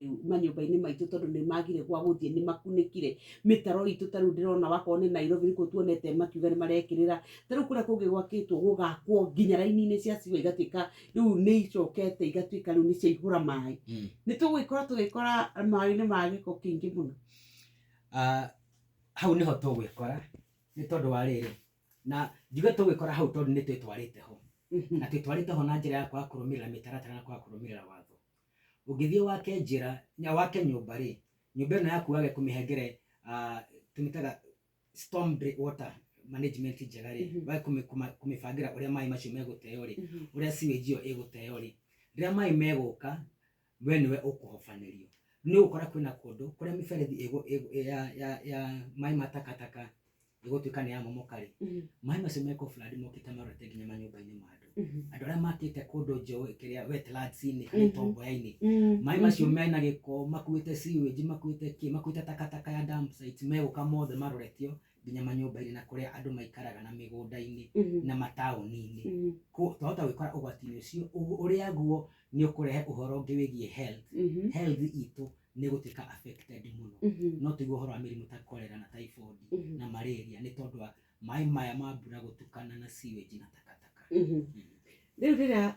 manyũmba-inĩ maitũ tondũ nĩ magire gwa gũthiĩ nĩ makunĩkire mĩtaro itũ. Ta rĩu ndĩrona wakorwo nĩ Nairobi nĩkuo tuonete makiuga nĩ marekĩrĩra. Ta rĩu kũrĩa kũngĩ gwakĩtwo gũgakwo nginya raini-inĩ cia sewer igatuĩka rĩu nĩ icokete igatuĩka rĩu nĩ ciaihũra maĩ. Nĩ tũgwĩkora maĩ nĩ ma gĩko kĩingĩ mũno. Hau nĩho tũgwĩkora nĩ tondũ wa rĩrĩ, na njuge tũgwĩkora hau tondũ nĩ twĩtwarĩte ho, na twĩtwarĩte ho na njĩra ya kwaga kũrũmĩrĩra mĩtaratara na kwaga kũrũmĩrĩra watho. Ũngĩthiĩ wake njĩra wake nyũmba rĩ, nyũmba ĩno yaku wage kũmĩhengere tũmĩtaga storm water management njega rĩ, wage kũmĩbangĩra ũrĩa maĩ macio megũteo rĩ, ũrĩa sewage ĩyo ĩgũteo rĩ, rĩrĩa maĩ megũka we nĩwe ũkũhobanĩrio. Nĩ ũgũkora kwĩna kũndũ kũrĩa mĩberethi ya maĩ ma takataka ĩgũtuĩka nĩ yamomoka rĩ, maĩ macio mekũ flood mokĩte marorete nginya manyũmba-inĩ ma andũ. Andũ arĩa makĩte kũndũ njoĩ kĩrĩa wetlands-inĩ kana itomboya-inĩ, maĩ macio mena gĩko, makuĩte sewage, makuĩte takataka ya dump site, megũka mothe maroretio nginya manyũmba-inĩ na kũrĩa andũ maikaraga na mĩgũnda-inĩ na mataũni-inĩ. Twahota gwĩkora ũgwati-inĩ ũcio, ũrĩa guo nĩ ũkũrehe ũhoro ũngĩ wĩgiĩ health itũ nĩ gũtuĩka affected mũno. No tiguo ũhoro wa mĩrimũ ta cholera na typhoid na malaria nĩ tondũ wa maĩ maya ma mbura gũtukana na sewage na takataka. Rĩu rĩrĩa